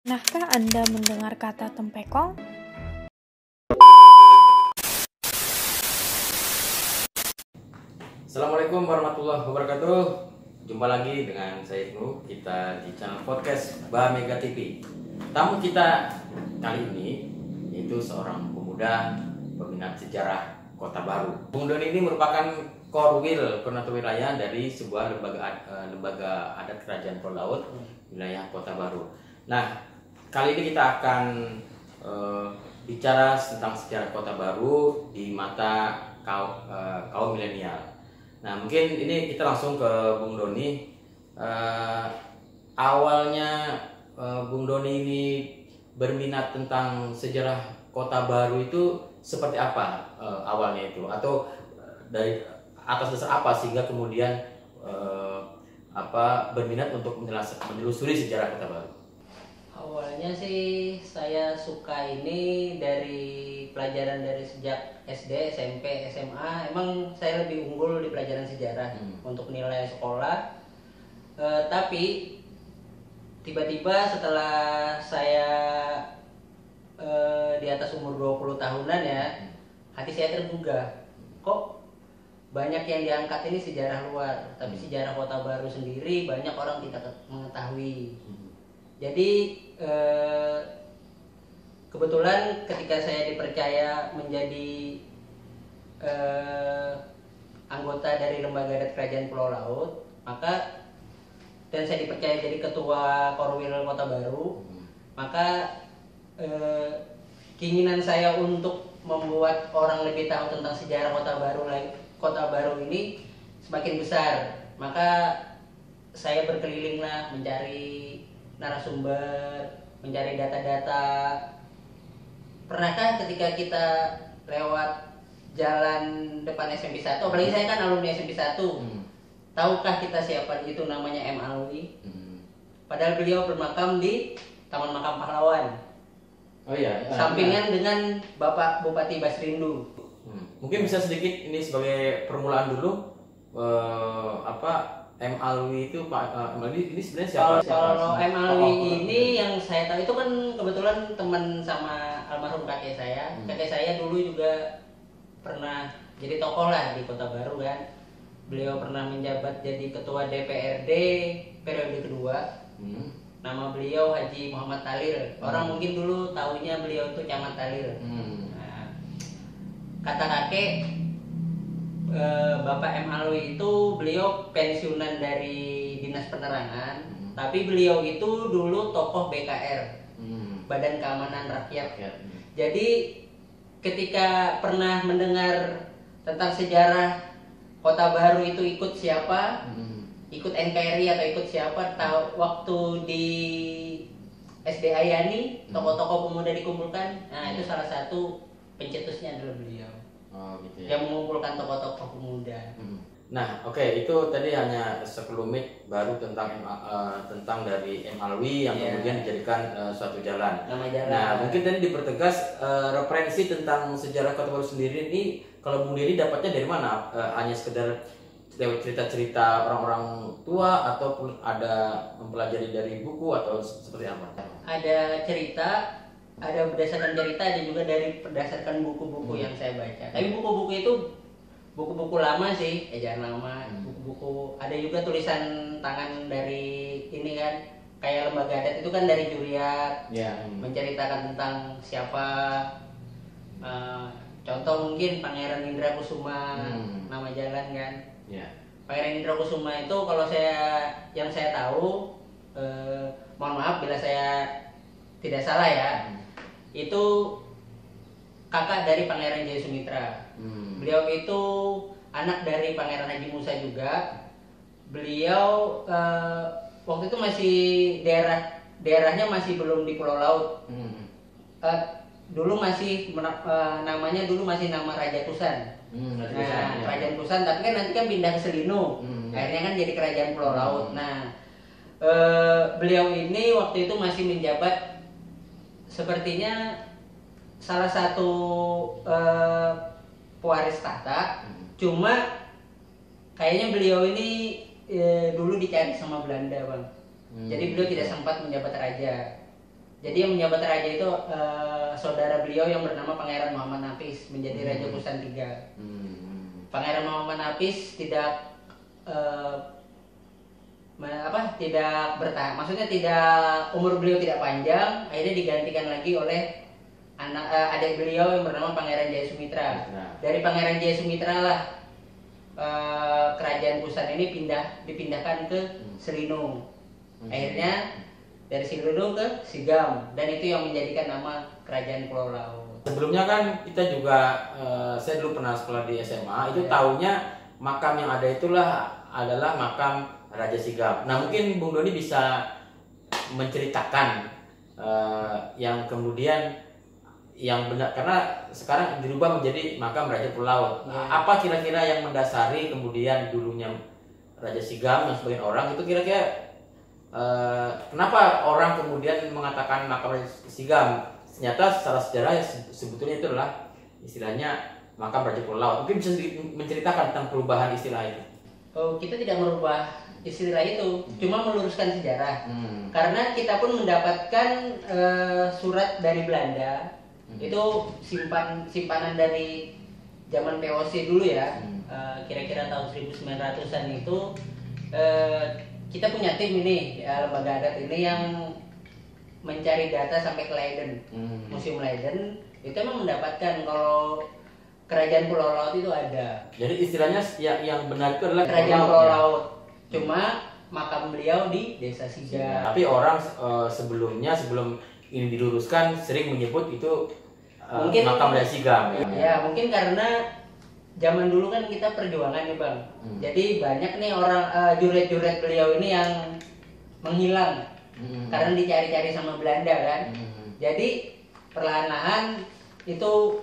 Pernahkah Anda mendengar kata tempekong? Assalamualaikum warahmatullahi wabarakatuh. Jumpa lagi dengan saya Ibnu, kita di channel podcast Bamega TV. Tamu kita kali ini yaitu seorang pemuda peminat sejarah Kota Baru. Bung Doni ini merupakan Korwil Penata Wilayah dari sebuah lembaga adat Kerajaan Pulau Laut wilayah Kota Baru. Nah, kali ini kita akan bicara tentang sejarah Kota Baru di mata kaum milenial. Nah, mungkin ini kita langsung ke Bung Doni. Awalnya Bung Doni ini berminat tentang sejarah Kota Baru itu seperti apa awalnya itu? Atau dari atas dasar apa sehingga kemudian berminat untuk menelusuri sejarah Kota Baru? Awalnya sih saya suka ini dari pelajaran dari sejak SD, SMP, SMA. Emang saya lebih unggul di pelajaran sejarah untuk nilai sekolah. Tapi tiba-tiba setelah saya di atas umur 20 tahunan ya, hati saya tergugah. Kok banyak yang diangkat ini sejarah luar, tapi sejarah Kota Baru sendiri banyak orang tidak mengetahui. Jadi kebetulan ketika saya dipercaya menjadi anggota dari Lembaga Adat Kerajaan Pulau Laut, dan saya dipercaya jadi ketua Korwil Kota Baru, maka keinginan saya untuk membuat orang lebih tahu tentang sejarah Kota Baru ini semakin besar. Maka saya berkelilinglah mencari narasumber, mencari data-data. Pernahkah ketika kita lewat jalan depan SMP 1, apalagi saya kan alumni SMP 1, tahukah kita siapa itu? Namanya M. Alwi. Padahal beliau bermakam di Taman Makam Pahlawan. Oh iya. Sampingan dengan Bapak Bupati Basrindu. Mungkin bisa sedikit ini sebagai permulaan dulu M. Alwi itu Pak M. Alwi ini sebenarnya siapa? Kalau M. Alwi ini yang saya tahu itu kan kebetulan teman sama almarhum kakek saya. Kakek saya dulu juga pernah jadi tokoh lah di Kota Baru kan. Beliau pernah menjabat jadi ketua DPRD periode kedua. Nama beliau Haji Muhammad Talil. Orang mungkin dulu taunya beliau itu Camat Talil. Nah, kata kakek, Bapak M. Alwi itu beliau pensiunan dari Dinas Penerangan, tapi beliau itu dulu tokoh BKR, Badan Keamanan Rakyat. Jadi ketika pernah mendengar tentang sejarah Kota Baru itu ikut siapa, ikut NKRI atau ikut siapa, tahu waktu di SD Ayani tokoh-tokoh pemuda dikumpulkan. Nah, itu salah satu pencetusnya adalah beliau. Oh, gitu ya. Yang mengumpulkan tokoh-tokoh pemuda. Nah, oke, itu tadi hanya sekelumit baru tentang dari M. Alwi yang kemudian dijadikan suatu jalan. Nama jalan. Nah, mungkin tadi dipertegas referensi tentang sejarah Kota Baru sendiri ini kalau Bung Diri dapatnya dari mana? Hanya sekedar lewat cerita-cerita orang-orang tua atau ada mempelajari dari buku atau seperti apa? Ada cerita, ada berdasarkan cerita, ada juga dari berdasarkan buku-buku yang saya baca. Tapi buku-buku itu buku-buku lama sih, ejaan lama, buku-buku. Ada juga tulisan tangan dari ini kan, kayak lembaga adat itu kan dari Juriat, menceritakan tentang siapa. Contoh mungkin Pangeran Indra Kusuma, nama jalan kan. Pangeran Indra Kusuma itu kalau yang saya tahu, mohon maaf bila saya tidak salah ya, itu kakak dari Pangeran Jaya Sumitra. Beliau itu anak dari Pangeran Haji Musa juga. Beliau waktu itu masih daerahnya masih belum di Pulau Laut. Dulu masih namanya nama Raja Kusan. Kerajaan Kusan, tapi kan nanti kan pindah ke Selino. Akhirnya kan jadi Kerajaan Pulau Laut. Nah, beliau ini waktu itu masih menjabat sepertinya salah satu pewaris tahta. Cuma kayaknya beliau ini dulu dicari sama Belanda, Bang. Jadi beliau tidak sempat menjabat raja. Jadi yang menjabat raja itu saudara beliau yang bernama Pangeran Muhammad Nafis menjadi Raja Kusan III. Pangeran Muhammad Nafis tidak tidak bertahan, maksudnya tidak, umur beliau tidak panjang, akhirnya digantikan lagi oleh adik beliau yang bernama Pangeran Jaya Sumitra. Dari Pangeran Jaya Sumitra lah kerajaan Kusan ini dipindahkan ke Selinung. Akhirnya dari Selinung ke Sigam, dan itu yang menjadikan nama kerajaan Pulau Laut. Sebelumnya kan kita juga saya dulu pernah sekolah di SMA, itu taunya makam yang ada itulah adalah makam Raja Sigam. Nah, mungkin Bung Doni bisa menceritakan yang kemudian yang benar, karena sekarang dirubah menjadi makam Raja Pulau Laut. Apa kira-kira yang mendasari kemudian dulunya Raja Sigam dan sebagian orang itu kira-kira kenapa orang kemudian mengatakan makam Raja Sigam? Ternyata secara sejarah sebetulnya itu adalah istilahnya makam Raja Pulau Laut. Mungkin bisa menceritakan tentang perubahan istilah itu. Oh, kita tidak merubah istilah itu, cuma meluruskan sejarah. Karena kita pun mendapatkan surat dari Belanda, itu simpanan dari zaman VOC dulu ya, kira-kira tahun 1900-an itu. Kita punya tim ini, lembaga adat ini yang mencari data sampai ke Leiden, Museum Leiden, itu memang mendapatkan kalau kerajaan Pulau Laut itu ada. Jadi istilahnya yang benar itu adalah kerajaan Pulau Laut. Cuma makam beliau di Desa Sigam. Tapi orang sebelum ini diluruskan sering menyebut itu mungkin makam Raja Sigam. Ya, mungkin karena zaman dulu kan kita perjuangan nih Bang. Jadi banyak nih orang juret-juret beliau ini yang menghilang karena dicari-cari sama Belanda kan. Jadi perlahan-lahan itu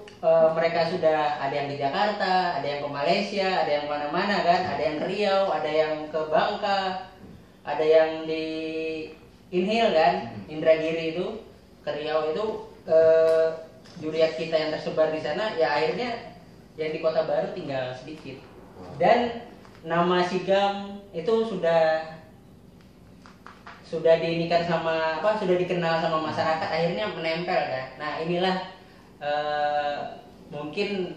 mereka sudah ada yang di Jakarta, ada yang ke Malaysia, ada yang mana-mana kan, ada yang ke Riau, ada yang ke Bangka, ada yang di Inhil kan, Indragiri itu, ke Riau itu juriat kita yang tersebar di sana, ya akhirnya yang di Kota Baru tinggal sedikit. Dan nama Sigam itu sudah diinikan sama sudah dikenal sama masyarakat, akhirnya menempel kan. Nah inilah mungkin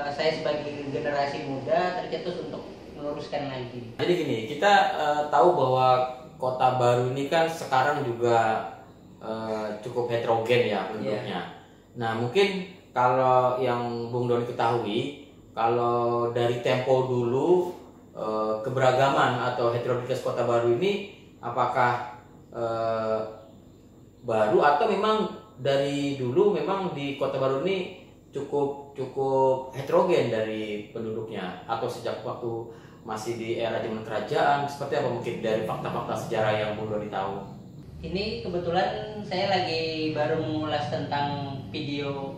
saya sebagai generasi muda tercetus untuk meluruskan lagi. Jadi gini, kita tahu bahwa Kota Baru ini kan sekarang juga cukup heterogen ya bentuknya. Nah mungkin kalau yang Bung Doni ketahui, kalau dari tempo dulu keberagaman atau heterogenitas Kota Baru ini apakah baru atau memang dari dulu memang di Kota Baru ini cukup heterogen dari penduduknya, atau sejak waktu masih di era zaman kerajaan, seperti apa mungkin dari fakta-fakta sejarah yang Bung Doni tahu? Ini kebetulan saya lagi baru mengulas tentang video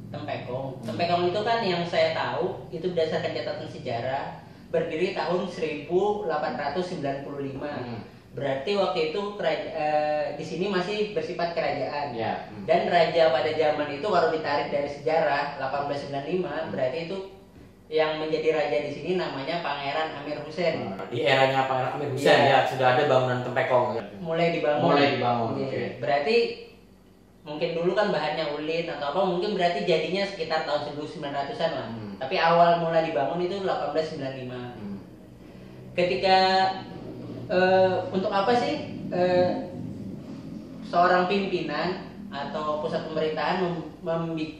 Tempekong. Tempekong itu kan yang saya tahu itu berdasarkan catatan sejarah berdiri tahun 1895. Berarti waktu itu di sini masih bersifat kerajaan. Dan raja pada zaman itu kalau ditarik dari sejarah 1895 berarti itu yang menjadi raja di sini namanya Pangeran Amir Husain. Di eranya Pangeran Amir Husain ya sudah ada bangunan Tempekong. Mulai dibangun. Okay. Berarti mungkin dulu kan bahannya ulin atau apa, mungkin berarti jadinya sekitar tahun 1900-an lah. Tapi awal mulai dibangun itu 1895. Ketika untuk apa sih seorang pimpinan atau pusat pemerintahan membuat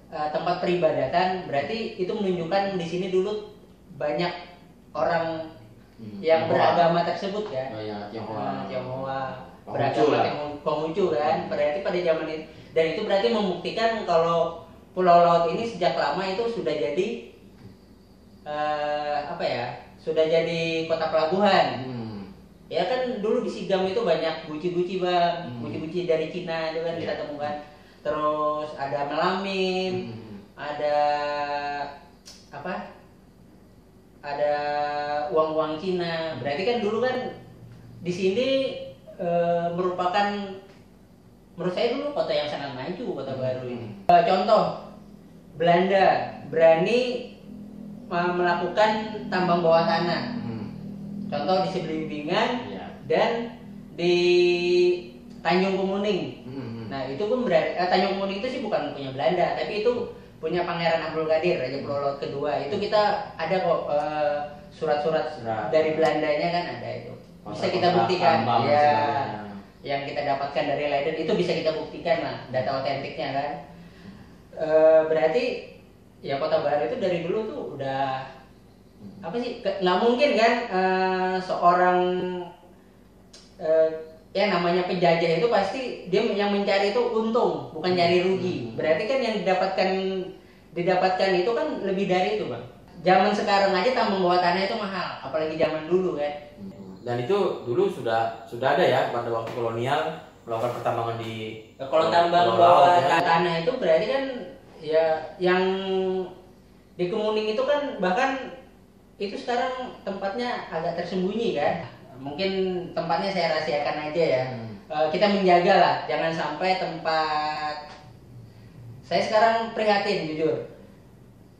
tempat peribadatan, berarti itu menunjukkan di sini dulu banyak orang yang beragama tersebut kan. Tionghoa beragama Konghucu kan. Berarti pada zaman itu, dan itu berarti membuktikan kalau Pulau Laut ini sejak lama itu sudah jadi sudah jadi kota pelabuhan. Ya kan dulu di Sigam itu banyak guci-guci Bang, guci-guci dari Cina itu kan kita temukan. Terus ada melamin, ada ada uang-uang Cina. Berarti kan dulu kan di sini merupakan, menurut saya dulu kota yang sangat maju, Kota Baru ini. Contoh, Belanda berani melakukan tambang bawah tanah. Contoh di Sebelibingan dan di Tanjung Kemuning. Nah itu pun berarti Tanjung Kemuning itu sih bukan punya Belanda, tapi itu punya Pangeran Abdul Qadir, Raja Pulau Laut kedua. Itu kita ada kok surat-surat dari Belandanya kan ada itu. Bisa kita buktikan ya. Yang kita dapatkan dari Leiden itu bisa kita buktikan lah data otentiknya kan. Berarti ya Kota Baru itu dari dulu tuh udah apa sih, nggak mungkin kan seorang ya namanya penjajah itu pasti dia yang mencari itu untung, bukan nyari rugi. Berarti kan yang didapatkan itu kan lebih dari itu, Bang. Zaman sekarang aja tambang bawah tanah itu mahal, apalagi zaman dulu kan. Dan itu dulu sudah ada ya pada waktu kolonial melakukan pertambangan di kalau tambang bawah tanah itu berarti kan ya yang di Kemuning itu kan bahkan itu sekarang tempatnya agak tersembunyi kan. Mungkin tempatnya saya rahasiakan aja ya. Kita menjaga lah, jangan sampai tempat. Saya sekarang prihatin jujur.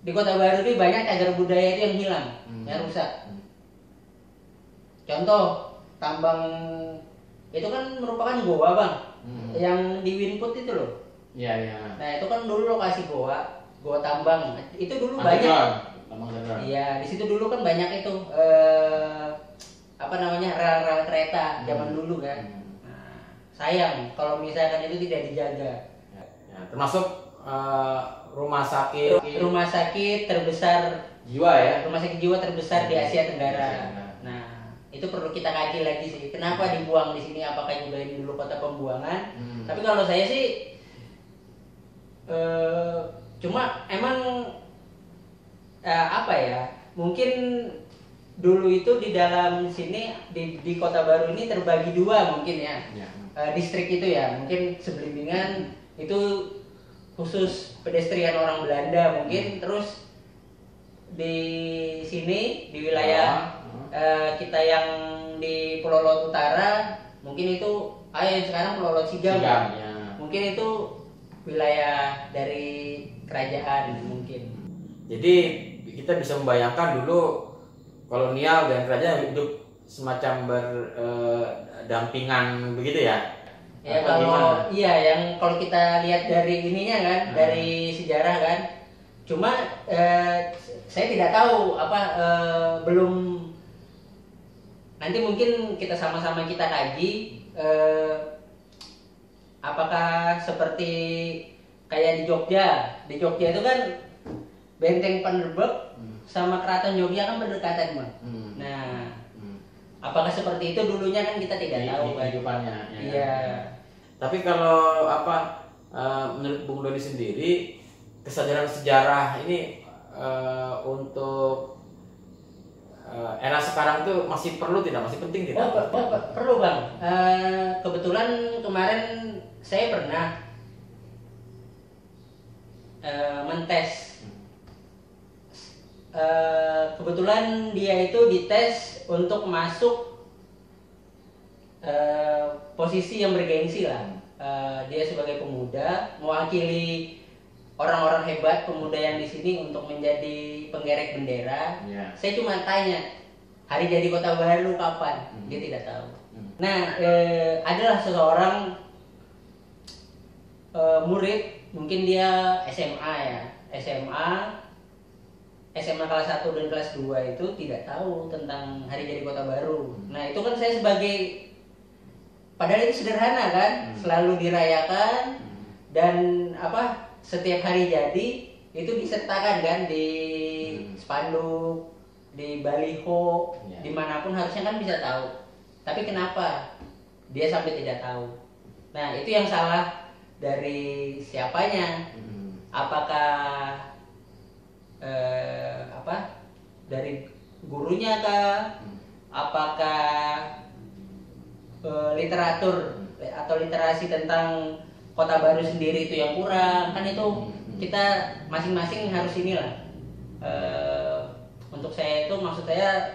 Di Kota Baru ini banyak cagar budaya itu yang hilang, yang rusak. Contoh, tambang itu kan merupakan goa, Bang. Yang di Winput itu loh. Iya. Nah, itu kan dulu lokasi goa tambang. Itu dulu banyak. Iya, di situ dulu kan banyak itu apa namanya rel-rel kereta zaman dulu kan. Nah, sayang kalau misalkan itu tidak dijaga. Ya, termasuk rumah sakit terbesar jiwa ya. Rumah sakit jiwa terbesar di Asia Tenggara. Nah, itu perlu kita kaji lagi sih. Kenapa dibuang di sini? Apakah juga ini dulu kota pembuangan? Tapi kalau saya sih cuma emang apa ya? Mungkin dulu itu di dalam sini di Kota Baru ini terbagi dua mungkin ya. Distrik itu ya. Mungkin Sebelibingan itu khusus pedestrian orang Belanda mungkin, terus di sini di wilayah kita yang di Pulau Laut Utara mungkin itu sekarang Pulau Laut Sigam ya. Mungkin itu wilayah dari kerajaan mungkin. Jadi kita bisa membayangkan dulu kolonial dan kerajaan hidup semacam berdampingan begitu ya. Ya kalau yang kalau kita lihat dari ininya kan, dari sejarah kan. Cuma saya tidak tahu belum, nanti mungkin kita sama-sama kita kaji apakah seperti kayak di Jogja. Di Jogja itu kan Benteng Panderbek sama Keraton Jogja kan berdekatan, Bang. Nah, apakah seperti itu dulunya kan kita tidak tahu kan kehidupannya. Iya. Tapi kalau menurut Bung Doni sendiri, kesadaran sejarah ini untuk era sekarang itu masih perlu tidak? Masih penting tidak? Perlu, Bang. Kebetulan kemarin saya pernah mentes. Kebetulan dia itu dites untuk masuk posisi yang bergengsi lah. Dia sebagai pemuda mewakili orang-orang hebat pemuda yang di sini untuk menjadi penggerek bendera. Saya cuma tanya hari jadi Kota Baru kapan, dia tidak tahu. Nah, adalah seseorang murid, mungkin dia SMA ya, SMA kelas 1 dan kelas 2 itu tidak tahu tentang hari jadi Kota Baru. Nah, itu kan saya sebagai, padahal itu sederhana kan, selalu dirayakan dan setiap hari jadi itu disertakan kan di spanduk, di baliho, dimanapun harusnya kan bisa tahu. Tapi kenapa dia sampai tidak tahu? Nah, itu yang salah dari siapanya? Apakah dari gurunya kah? Apakah literatur atau literasi tentang Kota Baru sendiri itu yang kurang? Kan itu kita masing-masing harus inilah. Untuk saya itu maksud saya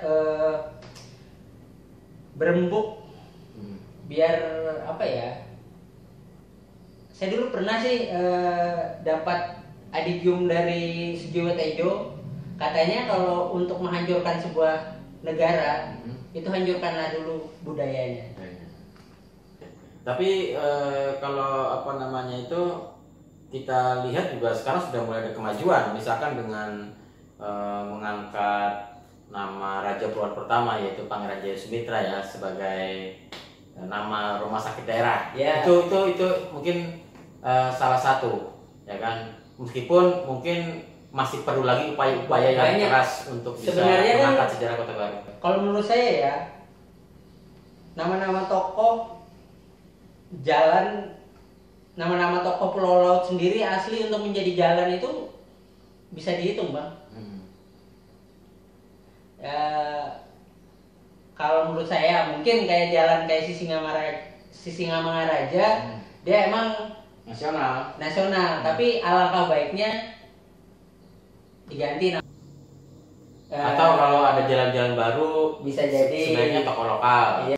berembuk biar saya dulu pernah sih dapat adigium dari Sujiwo Tejo, katanya kalau untuk menghancurkan sebuah negara itu hancurkanlah dulu budayanya. Tapi kalau apa namanya itu kita lihat juga sekarang sudah mulai ada kemajuan, misalkan dengan mengangkat nama Raja Purwokerto pertama yaitu Pangeran Jaya Sumitra ya sebagai nama rumah sakit daerah. Itu mungkin salah satu ya kan, meskipun mungkin masih perlu lagi upaya-upaya yang keras untuk bisa mengangkat sejarah Kota Baru. Kalau menurut saya ya, nama-nama tokoh jalan, nama-nama tokoh Pulau Laut sendiri asli untuk menjadi jalan itu bisa dihitung, Bang. Kalau menurut saya mungkin kayak jalan kayak Sisingamangaraja, dia emang nasional, tapi alangkah baiknya diganti atau kalau ada jalan-jalan baru bisa jadi sebenarnya tokoh lokal. Iya.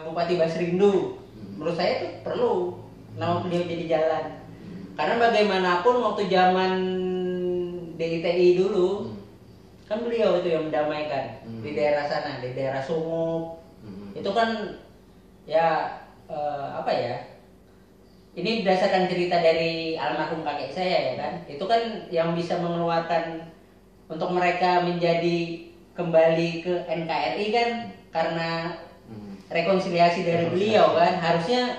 Bupati Basrindu menurut saya itu perlu nama beliau jadi jalan, karena bagaimanapun waktu zaman DITI dulu kan beliau itu yang mendamaikan di daerah sana, di daerah Sumut. Itu kan ya apa ya, ini berdasarkan cerita dari almarhum kakek saya ya kan, itu kan yang bisa mengeluarkan untuk mereka menjadi kembali ke NKRI kan karena rekonsiliasi dari beliau kan. Harusnya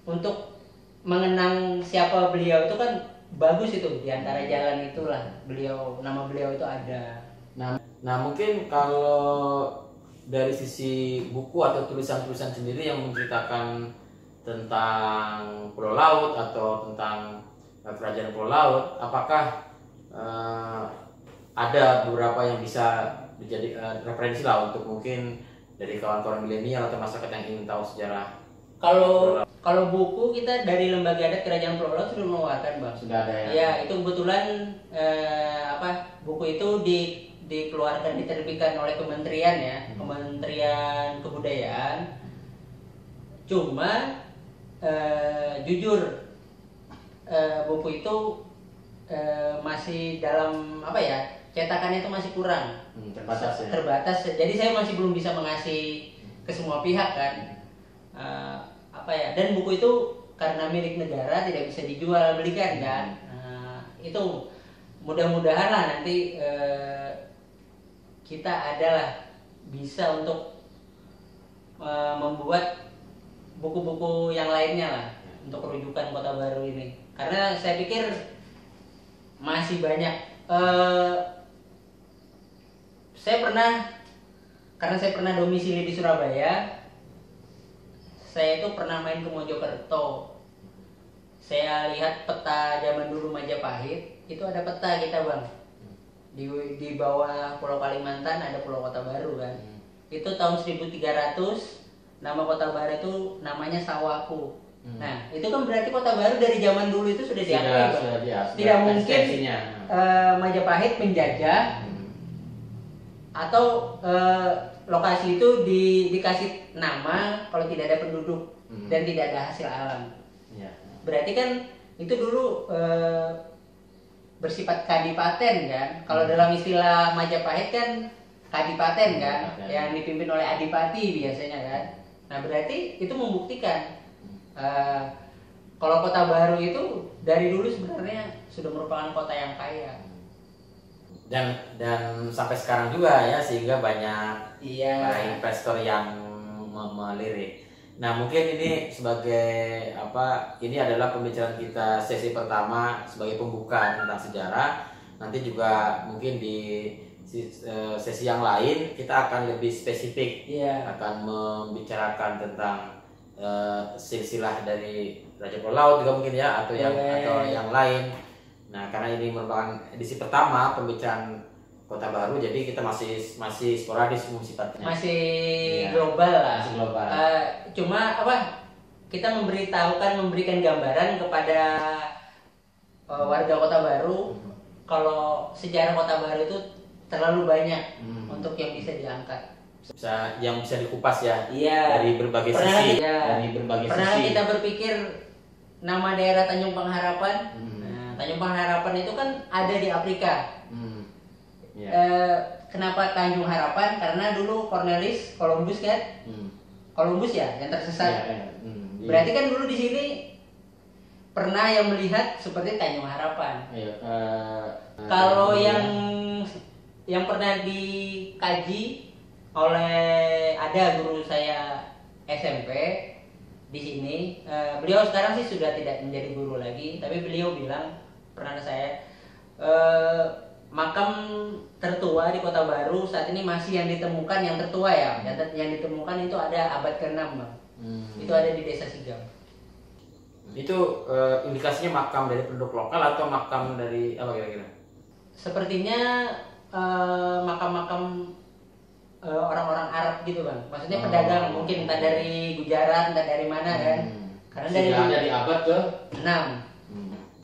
untuk mengenang siapa beliau itu kan bagus, itu di antara jalan itulah nama beliau itu ada. Nah mungkin kalau dari sisi buku atau tulisan-tulisan sendiri yang menceritakan tentang Pulau Laut atau tentang kerajaan Pulau Laut, apakah ada beberapa yang bisa menjadi referensi lah untuk mungkin dari kawan-kawan milenial atau masyarakat yang ingin tahu sejarah? Kalau buku kita dari Lembaga Adat Kerajaan Pulau Laut sudah mengeluarkan, Bang. Sudah ada ya? Ya, itu kebetulan buku itu dikeluarkan, diterbitkan oleh kementerian ya, Kementerian Kebudayaan. Cuma jujur buku itu masih dalam cetakannya itu masih kurang, terbatas. Jadi saya masih belum bisa mengasih ke semua pihak kan. Dan buku itu karena milik negara tidak bisa dijual belikan kan. Itu mudah-mudahan lah nanti kita adalah bisa untuk membuat buku-buku yang lainnya lah untuk rujukan Kota Baru ini, karena saya pikir masih banyak. Karena saya pernah domisili di Surabaya, saya itu pernah main ke Mojokerto. Saya lihat peta zaman dulu Majapahit, itu ada peta kita, Bang. Di bawah Pulau Kalimantan ada Pulau Kota Baru kan. Itu tahun 1300, nama Kota Baru itu namanya Sawaku. Nah, itu kan berarti Kota Baru dari zaman dulu itu sudah diakui. Tidak mungkin Majapahit menjajah atau lokasi itu dikasih nama kalau tidak ada penduduk dan tidak ada hasil alam. Berarti kan itu dulu bersifat kadipaten kan. Kalau dalam istilah Majapahit kan kadipaten kan, yang dipimpin oleh adipati biasanya kan. Nah, berarti itu membuktikan kalau Kota Baru itu dari dulu sebenarnya sudah merupakan kota yang kaya. Dan sampai sekarang juga ya, sehingga banyak para investor yang melirik. Nah, mungkin ini sebagai ini adalah pembicaraan kita sesi pertama sebagai pembuka tentang sejarah. Nanti juga mungkin di sesi yang lain kita akan lebih spesifik, akan membicarakan tentang silsilah dari Raja Pulau Laut juga mungkin ya, atau yang lain. Nah, karena ini merupakan edisi pertama pembicaraan Kota Baru, jadi kita masih sporadis sifatnya. Masih global lah. Masih global. Cuma kita memberikan gambaran kepada warga Kota Baru kalau sejarah Kota Baru itu terlalu banyak untuk yang bisa diangkat. Yang bisa dikupas ya. Dari berbagai sisi. Pernah kita berpikir nama daerah Tanjung Pengharapan. Tanjung Pengharapan itu kan ada di Afrika. Kenapa Tanjung Harapan? Karena dulu Columbus kan, Columbus ya yang tersesat. Berarti kan dulu di sini pernah yang melihat seperti Tanjung Harapan. Iya. Kalau yang pernah dikaji oleh ada guru saya SMP di sini, beliau sekarang sih sudah tidak menjadi guru lagi, tapi beliau bilang pernah ke saya, makam tertua di Kota Baru saat ini masih yang ditemukan yang tertua ya, yang ditemukan itu ada abad ke-6 Bang. Itu ada di Desa Sigam. Itu indikasinya makam dari penduduk lokal atau makam dari apa kira-kira? Sepertinya makam-makam orang-orang Arab gitu Bang. Maksudnya pedagang, mungkin entah dari Gujarat, entah dari mana kan. Karena sudah dari ada di abad ke 6.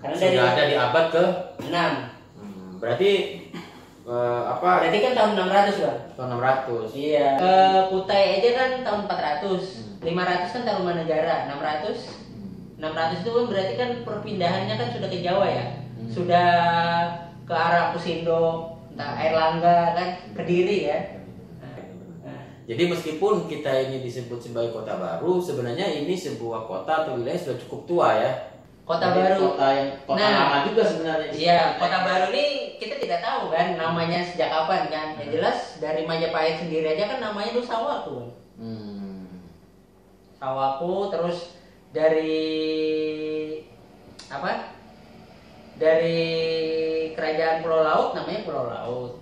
Karena sudah dari ada di abad ke 6. Berarti apa? Berarti kan tahun 600 Bang. Tahun 600. Iya. Kutai aja kan tahun 400. 500 kan Tarumanegara. 600 itu kan berarti kan perpindahannya kan sudah ke Jawa ya. Sudah ke arah Pusindo, entah Airlangga kan, Kediri ya. Jadi meskipun kita ini disebut sebagai kota baru, sebenarnya ini sebuah kota atau wilayah sudah cukup tua ya. Kota Jadi baru. Kota lama juga sebenarnya. Iya, kota baru ini kita tidak tahu kan namanya sejak kapan kan. Yang jelas dari Majapahit sendiri aja kan namanya itu Sawaku. Sawaku, terus dari apa? Dari kerajaan Pulau Laut namanya Pulau Laut.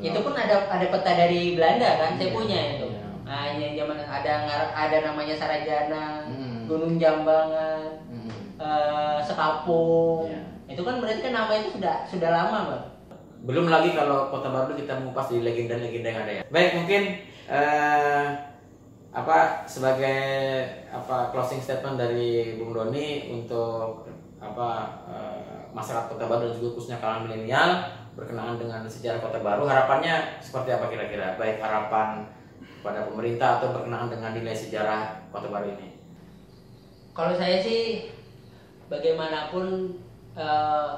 Itu pun ada peta dari Belanda kan, saya punya itu. Nah, ini zaman ada namanya Sarajana, Gunung Jambangan, Sekapung. Itu kan berarti kan nama itu sudah lama, Bang. Belum lagi kalau Kota Baru kita mengupas di legenda-legenda yang ada ya. Baik, mungkin sebagai closing statement dari Bung Doni untuk masyarakat Kota Baru dan juga khususnya kalangan milenial berkenaan dengan sejarah Kota Baru, harapannya seperti apa kira-kira? Baik harapan pada pemerintah atau berkenaan dengan nilai sejarah Kota Baru ini? Kalau saya sih bagaimanapun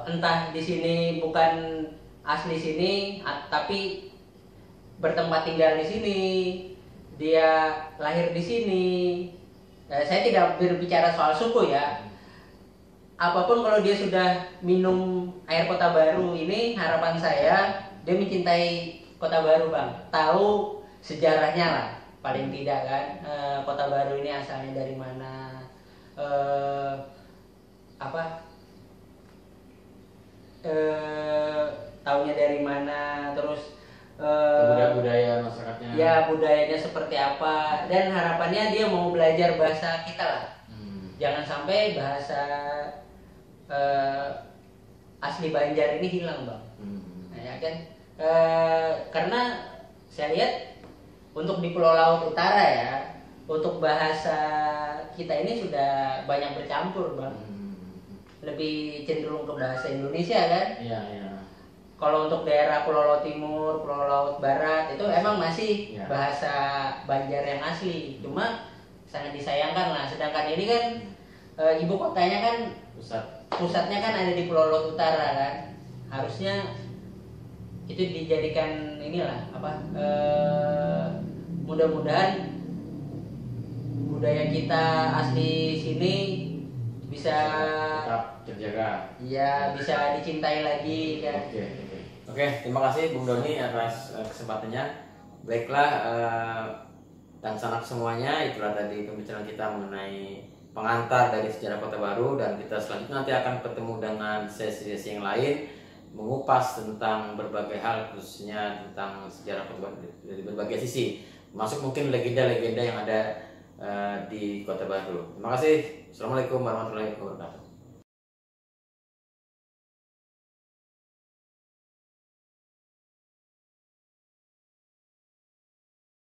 entah di sini bukan asli sini tapi bertempat tinggal di sini, dia lahir di sini. Saya tidak berbicara soal suku ya. Apapun kalau dia sudah minum air Kota Baru ini, harapan saya dia mencintai Kota Baru Bang, tahu sejarahnya lah paling tidak kan. Kota Baru ini asalnya dari mana, taunya dari mana, terus budaya masyarakatnya. Ya, budayanya seperti apa, dan harapannya dia mau belajar bahasa kita lah. Jangan sampai bahasa asli Banjar ini hilang Bang. Ya kan? Karena saya lihat untuk di Pulau Laut Utara ya, untuk bahasa kita ini sudah banyak bercampur Bang. Lebih cenderung ke bahasa Indonesia kan? Iya. Kalau untuk daerah Pulau Laut Timur, Pulau Laut Barat itu emang masih bahasa Banjar yang asli. Cuma sangat disayangkan lah. Sedangkan ini kan ibu kotanya kan pusatnya kan ada di Pulau Laut Utara kan. Harusnya itu dijadikan inilah mudah-mudahan budaya kita asli sini bisa tetap terjaga. Iya, bisa dicintai lagi kan. Oke, terima kasih Bung Doni atas kesempatannya. Baiklah, dan sanak semuanya, itulah tadi pembicaraan kita mengenai pengantar dari sejarah Kota Baru, dan kita selanjutnya nanti akan ketemu dengan sesi-sesi yang lain mengupas tentang berbagai hal, khususnya tentang sejarah Kota Baru dari berbagai sisi, masuk mungkin legenda-legenda yang ada di Kota Baru. Terima kasih. Assalamualaikum warahmatullahi wabarakatuh.